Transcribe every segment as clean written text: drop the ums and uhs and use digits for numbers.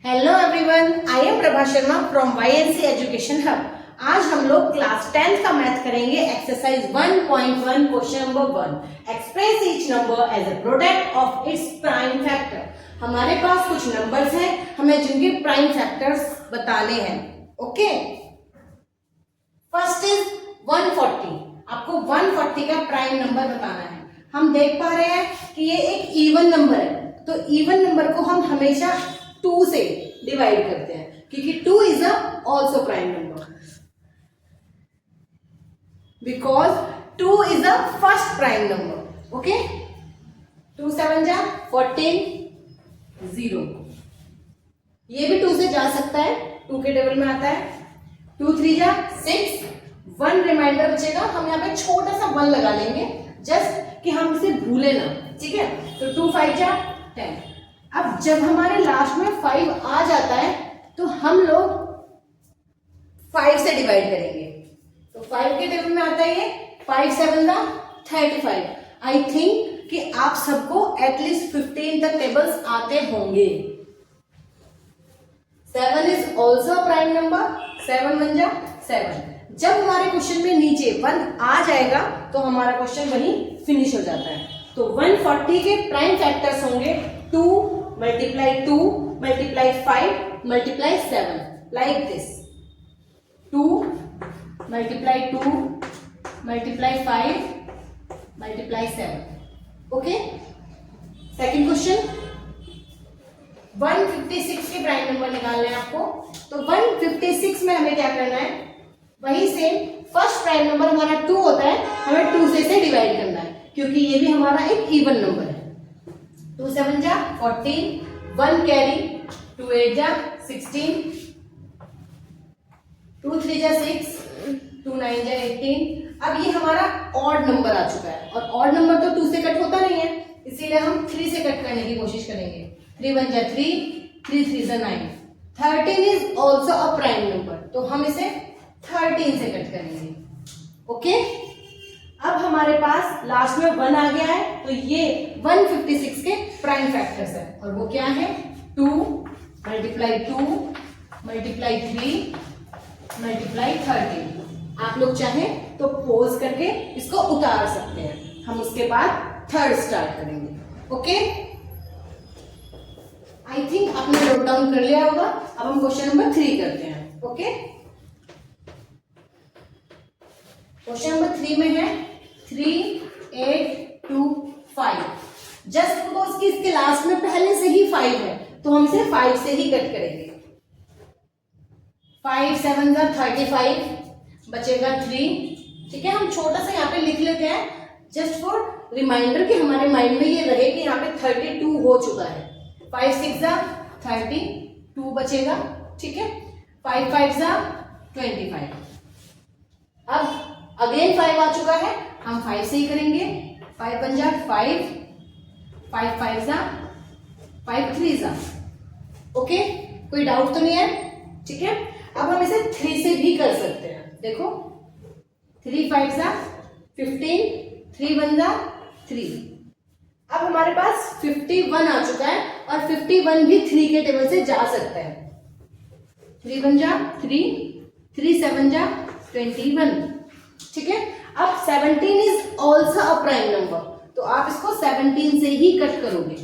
Hello everyone, I am Prabha Sharma from YNC education hub. आज हम लोग क्लास 10th का मैथ करेंगे। Exercise 1.1 question number 1, express each number as a product of its prime factor. हमारे पास कुछ नंबर्स हैं, हमें जिनके प्राइम फैक्टर्स बताने हैं। Okay, first is 140। आपको 140 का प्राइम नंबर बताना है। हम देख पा रहे हैं कि ये एक इवन नंबर है, तो इवन नंबर को हम हमेशा 2 से डिवाइड करते हैं, क्योंकि 2 is a also prime number, because 2 is a first prime number. Okay, 2 7 जा 14, 0। ये भी 2 से जा सकता है, 2 के टेबल में आता है। 2 3 जा 6, 1 रिमाइंडर बचेगा। हम यहाँ पे छोटा सा 1 लगा लेंगे, जस्ट कि हम इसे भूले ना। ठीक है, तो 2 5 जा 10। अब जब हमारे लास्ट में 5 आ जाता है तो हम लोग 5 से डिवाइड करेंगे। तो 5 के टेबल में आता है ये 5 7 का 35। आई थिंक कि आप सबको एटलीस्ट 15 तक टेबल्स आते होंगे। 7 इज ऑल्सो प्राइम नंबर, 7 1 जा 7। जब हमारे क्वेश्चन में नीचे 1 आ जाएगा तो हमारा क्वेश्चन वहीं फिनिश हो जाता है। तो 140 के प्राइम फैक्टर्स होंगे 2 multiply 2 multiply 5 multiply 7, like this। 2 multiply 2 multiply 5 multiply 7। Okay, second question 156 के प्राइम नंबर निकालने हैं आपको। तो 156 में हमें क्या करना है, वही सेम फर्स्ट प्राइम नंबर हमारा 2 होता है, हमें 2 से डिवाइड करना है, क्योंकि ये भी हमारा एक इवन नंबर है। 2 7 जा 14, 1 कैरी, 2 8 जा 16, 2 3 जा 6, 2 9 जा 18। अब ये हमारा ऑड नंबर आ चुका है, और ऑड नंबर तो 2 से कट होता नहीं है, इसीलिए हम 3 से कट करने की कोशिश करेंगे। 3 1 जा 3, 3 3 जा 9। 13 is also a prime number, तो हम इसे 13 से कट करेंगे। ओके, अब हमारे पास लास्ट में 1 आ गया है, तो ये 156 के प्राइम फैक्टर्स है, और वो क्या है 2 मल्टीप्लाई 2 मल्टीप्लाई 3 मल्टीप्लाई 13। आप लोग चाहें तो पोज करके इसको उतार सकते हैं, हम उसके बाद थर्ड स्टार्ट करेंगे। ओके, आई थिंक आपने नोट डाउन कर लिया होगा। अब हम क्वेश्चन नंबर 3 करते हैं। ओके, क्वेश्चन नंबर 3 में है 3 8 2 5। जस्ट बिकॉज कि इसके लास्ट में पहले से ही 5 है, तो हम इसे 5 से ही कट करेंगे। 5 7 जा 35, बचेगा 3। ठीक है, हम छोटा सा यहाँ पे लिख लेते हैं, जस्ट फॉर रिमाइंडर कि हमारे माइंड में ये रहे कि यहाँ पे 32 हो चुका है। 5 6 जा 30, 2 बचेगा। ठीक है, 5 5 जा 25। अब अगेन 5 आ चुका है, हम 5 से ही करेंगे। 5 1 जा 5, 5 5 जा 5 3 जा। ओके, कोई डाउट तो नहीं है? ठीक है, अब हम इसे 3 से भी कर सकते हैं। देखो 3 5 जा 15, 3 1 जा 3। अब हमारे पास 51 आ चुका है, और 51 भी 3 के टेबल से जा सकता है। 3 1 जा 3, 3 7 जा 21। ठीक है, अब 17 is also a prime number, तो आप इसको 17 से ही कट करोगे।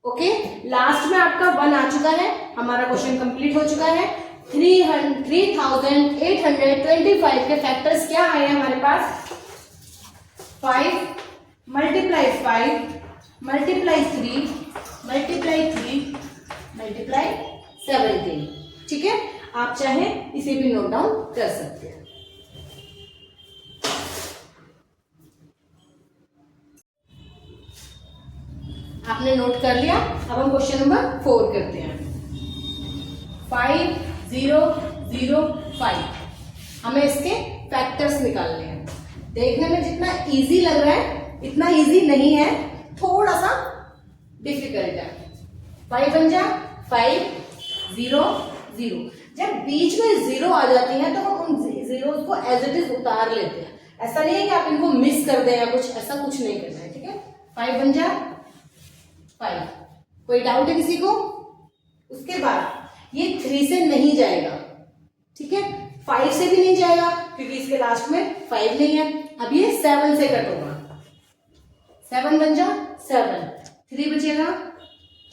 ओके, लास्ट में आपका 1 आ चुका है, हमारा क्वेश्चन कंप्लीट हो चुका है। 3825 के फैक्टर्स क्या आए हैं हमारे पास, 5 मल्टीप्लाई 5 मल्टीप्लाई 3 मल्टीप्लाई 3 मल्टीप्लाई 17। ठीक है, आप चाहें इसे भी नोट डाउन कर सकते हैं। आपने नोट कर लिया। अब हम क्वेश्चन नंबर 4 करते हैं। 5 0 0 5, हमें इसके फैक्टर्स निकालने हैं। देखने में जितना इजी लग रहा है इतना इजी नहीं है, थोड़ा सा डिफिकल्ट है। 5 1 जा 5 0 0। जब बीच में 0 आ जाती है तो हम उन जीरोस को एज इट इज उतार लेते हैं। ऐसा नहीं है कि आप इनको मिस कर दें या कुछ, ऐसा कुछ नहीं करना है। ठीक है, 5 1 जा 5। कोई डाउट है किसी को? उसके बाद ये 3 से नहीं जाएगा, ठीक है, 5 से भी नहीं जाएगा क्योंकि इसके लास्ट में 5 नहीं है। अब ये 7 से कट होगा, 7 बन जा 7, 3 बचेगा,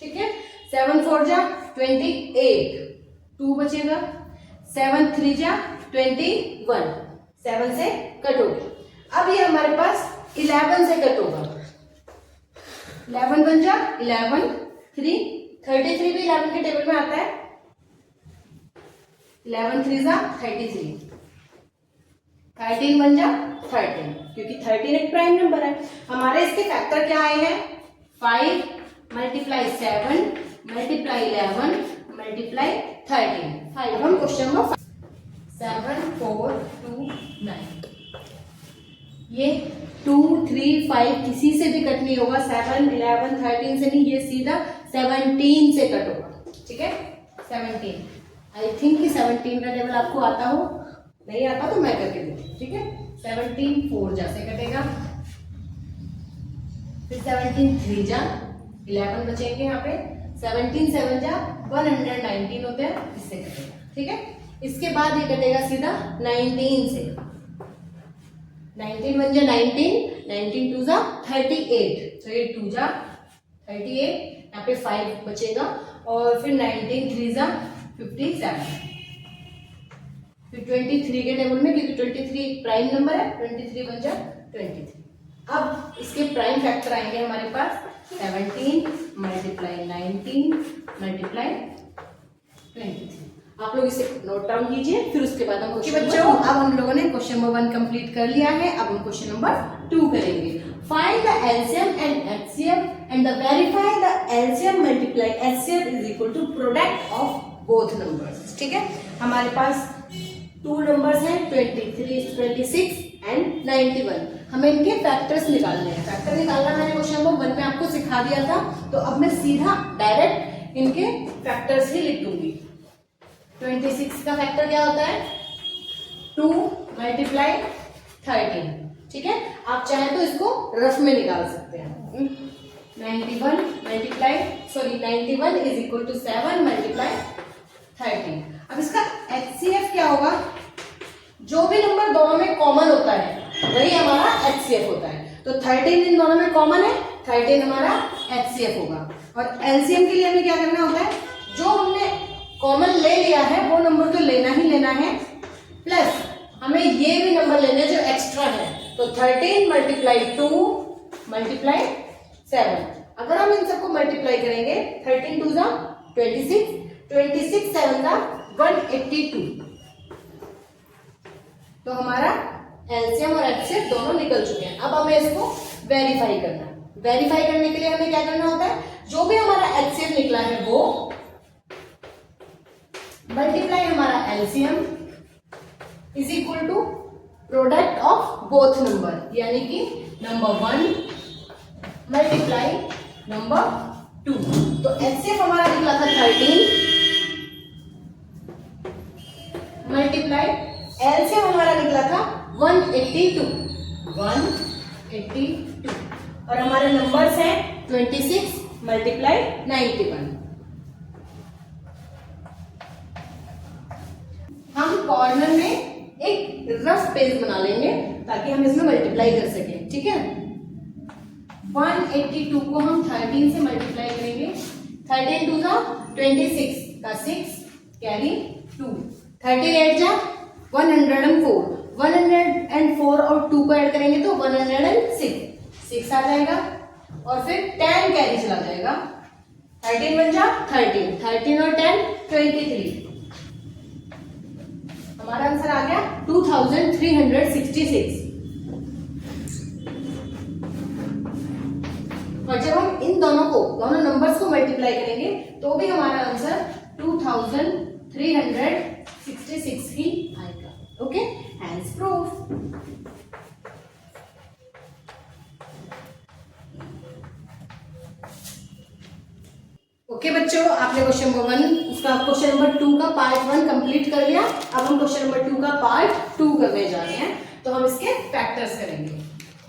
ठीक है, 7 4 जा 28, 2 बचेगा, 7 3 जा 21, 7 से कट हो गया। अब ये हमारे पास 11 से कट होगा, 11 बन जा 11, 3 33 भी 11 के टेबल में आता है, 11 3 जा 33, 13 बन जा 13 क्योंकि 13 एक प्राइम नंबर है। हमारे इसके फैक्टर क्या आए हैं, 5 मल्टीप्लाई 7 मल्टीप्लाई 11 मल्टीप्लाई 13, 5। अब हम क्वेश्चन नंबर 7 4 2 9, ये 2 3 5 किसी से भी कट नहीं होगा, 7 11 13 से नहीं, ये सीधा 17 से कट होगा, ठीक है, 17। आई थिंक कि 17 का टेबल आपको आता हो, नहीं आता तो मैं करके दूंगी, ठीक है। 17 4 जा से कटेगा, फिर 17 3 जा 11 बचेंगे यहाँ पे, 17 7 जा 119 होते हैं, इससे कटेगा, ठीक है। इसके बाद ये कटेगा सीधा 19 से, 19 बन जा 19, 19 2 जा 38, तो ये 2 जा 38, यहाँ पे 5 बचेगा, और फिर 19 3 जा 57, फिर 23 के टेबल में, क्योंकि 23 प्राइम नंबर है, 23 बन जा 23। अब इसके प्राइम फैक्टर आएंगे हमारे पास 17 मल्टीप्लाई 19 मल्टीप्लाई 23। आप लोग इसे नोट डाउन कीजिए, फिर उसके बाद हम बच्चों अब हम लोगों ने क्वेश्चन नंबर 1 कंप्लीट कर लिया है। अब हम क्वेश्चन नंबर 2 करेंगे। Find the LCM and HCF and verify the LCM multiply HCF is equal to product of both numbers, ठीक है। हमारे पास 2 नंबर्स हैं 23 26 एंड 91। हमें इनके फैक्टर्स निकालने हैं। फैक्टर निकालना मैंने क्वेश्चन नंबर 1 में आपको सिखा दिया था, तो अब मैं सीधा डायरेक्ट इनके फैक्टर्स ही लिख दूंगी। 26 का फैक्टर क्या होता है, 2 मल्टीप्लाई 13, ठीक है। आप चाहे तो इसको रफ में निकाल सकते हैं। 91 इज इक्वल टू 7 मल्टीप्लाई 13। अब इसका एचसीएफ क्या होगा, जो भी नंबर दोनों में कॉमन होता है वही हमारा एचसीएफ होता है। तो 13 इन दोनों में कॉमन है, 13 हमारा एचसीएफ होगा। और एलसीएम के लिए हमें क्या करना होता है, जो हमने कॉमन ले लिया है वो नंबर तो लेना ही लेना है, प्लस हमें ये भी नंबर लेने जो एक्स्ट्रा है। तो 13 मल्टीप्लाई 2 मल्टीप्लाई 7, अगर हम इन सबको मल्टीप्लाई करेंगे 13 2 जा 26, 26 7 जा 182, तो हमारा एलसीएम और एचसीएफ दोनों निकल चुके हैं। अब हमें इसको वेरीफाई करना है। वेरीफाई करने के लिए हमें क्या करना होता है, जो भी हमारा एचसीएफ निकला है वो मल्टीप्लाई हमारा LCM is equal to product of both number, यानी कि नंबर 1 मल्टीप्लाई नंबर 2। तो एचसीएफ हमारा निकला था 13 मल्टीप्लाई एलसीएम हमारा निकला था 182 और हमारे नंबर्स हैं 26 मल्टीप्लाई 91। हम कॉर्नर में एक रफ पेज बना लेंगे ताकि हम इसमें मल्टीप्लाई कर सकें, ठीक है। 182 को हम 13 से मल्टीप्लाई करेंगे। 13 2 जा 26 का 6 कैरी 2, 38 जा 104, 104 और 2 को ऐड करेंगे तो 106 आ जाएगा, और फिर 10 कैरी चला जाएगा। 13 बन जा 13 और 10 23। हमारा आंसर आ गया 2366। और जब हम इन दोनों नंबर्स को मल्टीप्लाई करेंगे तो भी हमारा आंसर 2366 ही आएगा। Okay, hands proof. ओके बच्चों, आपने क्वेश्चन नंबर 1 उसका क्वेश्चन नंबर 2 का पार्ट 1 कंप्लीट कर लिया। अब हम क्वेश्चन नंबर 2 का पार्ट 2 करने जा रहे हैं। तो हम इसके फैक्टर्स करेंगे।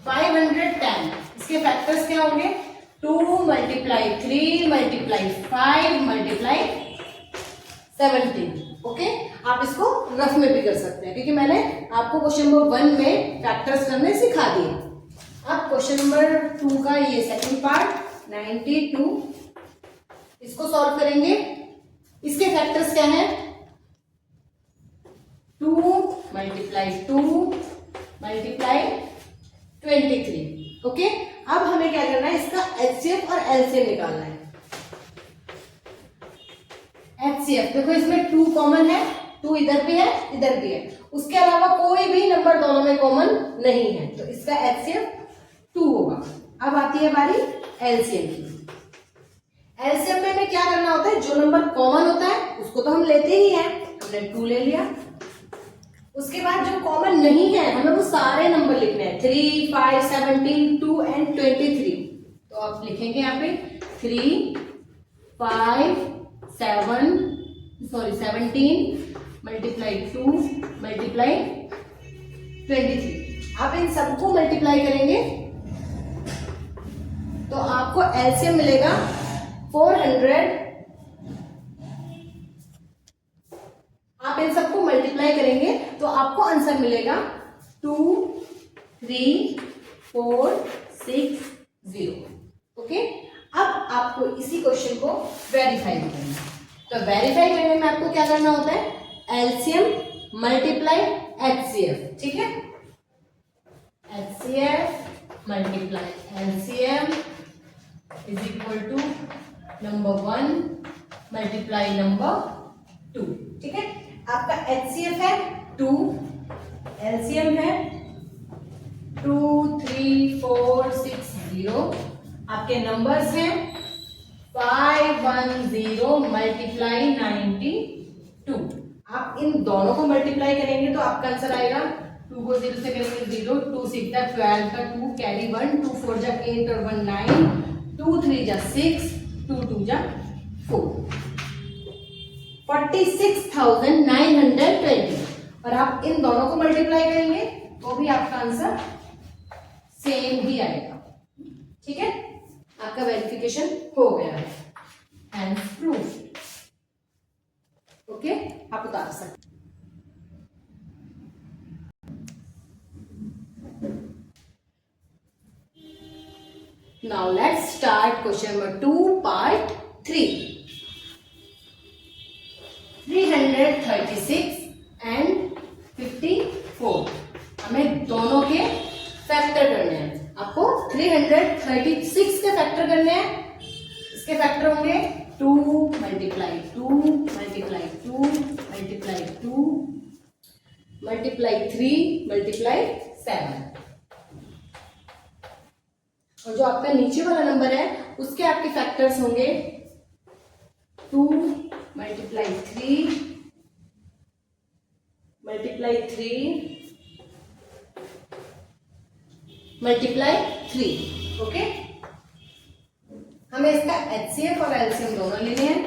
510 इसके फैक्टर्स क्या होंगे, 2 मल्टीप्लाई 3 मल्टीप्लाई 5 मल्टीप्लाई 17। ओके, आप इसको रफ में भी कर सकते हैं क्योंकि मैंने आपको क्वेश्चन नंबर 1 में फैक्टर्स करने सिखा दिए। अब क्वेश्चन नंबर 2 का ये सेकंड पार्ट 92, इसको सॉल्व करेंगे। इसके फैक्टर्स क्या है? 2 मल्टीप्लाई 2 मल्टीप्लाई 23। ओके, अब हमें क्या करना है, इसका एचसीएफ और एलसीएम निकालना है। एचसीएफ देखो, इसमें 2 कॉमन है, 2 इधर भी है इधर भी है, उसके अलावा कोई भी नंबर दोनों में कॉमन नहीं है, तो इसका एचसीएफ 2 होगा। अब आती है बारी एलसीएम की। एलसीएम में हमें क्या करना होता है, जो नंबर कॉमन होता है उसको तो हम लेते ही हैं, हमने 2 ले लिया। उसके बाद जो कॉमन नहीं है हमें वो सारे नंबर लिखने हैं, 3, 5, 17, 2 एंड 23। तो आप लिखेंगे यहाँ पे 3, 5, 17 मल्टीप्लाई 2 मल्टीप्लाई 23। आप इन सबको मल्टीप्लाई करेंगे तो आपको एलसीएम मिलेगा 400। आप इन सबको मल्टीप्लाई करेंगे तो आपको आंसर मिलेगा 2, 3, 4, 6, 0। ओके, अब आपको इसी क्वेश्चन को वेरीफाई करना है। तो वेरीफाई करने में आपको क्या करना होता है, एलसीएम मल्टीप्लाई एचसीएफ। ठीक है, HCF multiply LCM is equal to number 1 multiply number 2। ठीक है, आपका एचसीएफ है 2, एलसीएम है 2, 3, 4, 6, 0। आपके नंबर्स हैं 510 मल्टीप्लाई 92। आप इन दोनों को मल्टीप्लाई करेंगे तो आपका आंसर आएगा, 2 को 0 से करेंगे 0, 2 6 12 का 2 कैरी 1, 2 4 जा 8 और 1 9, 2 3 जा 6, 2 2 जा 4, 46,920। और आप इन दोनों को मल्टीप्लाई करेंगे तो भी आपका आंसर सेम ही आएगा। ठीक है, आपका वेरिफिकेशन हो गया है, एंड प्रूफ। ओके, आप उतार सकते। Now let's start question number 2 part 3। 336 and 54 हमें दोनों के फैक्टर करने हैं। आपको 336 के फैक्टर करने हैं। इसके फैक्टर होंगे 2 multiply 2 multiply 2 multiply 2 multiply 3 multiply 7। और जो आपका नीचे वाला नंबर है उसके आपके फैक्टर्स होंगे 2 मल्टीप्लाई 3 मल्टीप्लाई 3 मल्टीप्लाई 3। ओके, हमें इसका एचसीएफ और एलसीएम दोनों लेने हैं।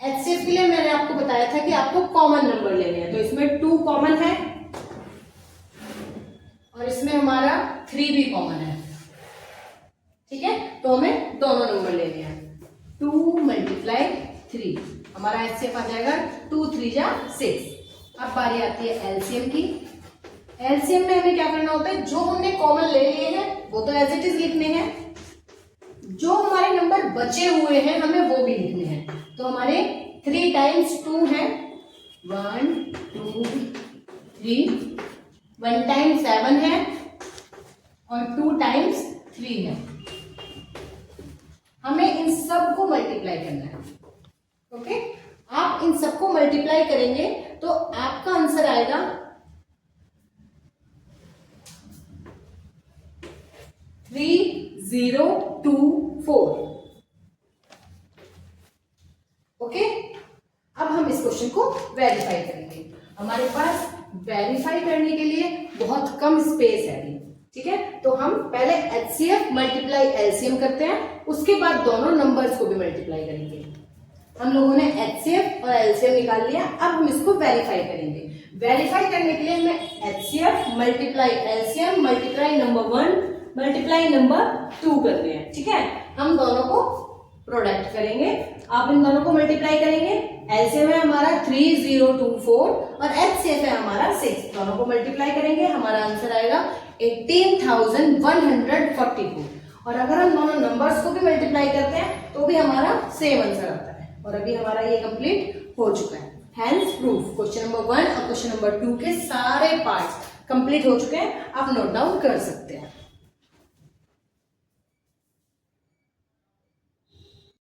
एचसीएफ के लिए मैंने आपको बताया था कि आपको कॉमन नंबर लेने हैं, तो इसमें 2 कॉमन है और इसमें हमारा 3 भी कॉमन है। ठीक है, तो हमें दोनों नंबर लेने हैं। 2 मल्टीप्लाई 3 हमारा एचसीएफ आ जाएगा 2 3 जा 6। अब बारी आती है एलसीएम की। एलसीएम में हमें क्या करना होता है, जो हमने कॉमन ले लिए हैं वो तो एज इट इज लिखने हैं, जो हमारे नंबर बचे हुए हैं हमें वो भी लिखने हैं। तो हमारे 3 टाइम्स 2 है 1 2 3, 1 टाइम्स 7 है और 2 टाइम्स 3 है। हमें इन सब को मल्टीप्लाई करना है। ओके, आप इन सबको मल्टीप्लाई करेंगे तो आपका आंसर आएगा 3024। ओके, अब हम इस क्वेश्चन को वेरीफाई करेंगे। हमारे पास वेरीफाई करने के लिए बहुत कम स्पेस है। ठीक है, तो हम पहले एचसीएफ मल्टीप्लाई एलसीएम करते हैं, उसके बाद दोनों नंबर्स को भी मल्टीप्लाई करेंगे। हम लोगों ने एचसीएफ और एलसीएम निकाल लिया, अब हम इसको वेरीफाई करेंगे। वेरीफाई करने के लिए हमें HCF multiply LCM multiply number 1 multiply number 2 करने हैं। ठीक है, हम दोनों को प्रोडक्ट करेंगे, आप इन दोनों को मल्टीप्लाई करेंगे, एलसीएम है हमारा 3024 और एचसीएफ है हमारा 6, दोनों को मल्टीप्लाई करेंगे, हमारा आंसर आएगा 18,142। और अगर हम दोनों नंबर्स को भी मल्टीप्लाई करते हैं तो भी हमारा सेम आंसर आता है। और अभी हमारा ये कंप्लीट हो चुका है। हैंस प्रूफ क्वेश्चन नंबर 1 और क्वेश्चन नंबर 2 के सारे पार्ट्स कंप्लीट हो चुके हैं, आप नोट डाउन कर सकते हैं।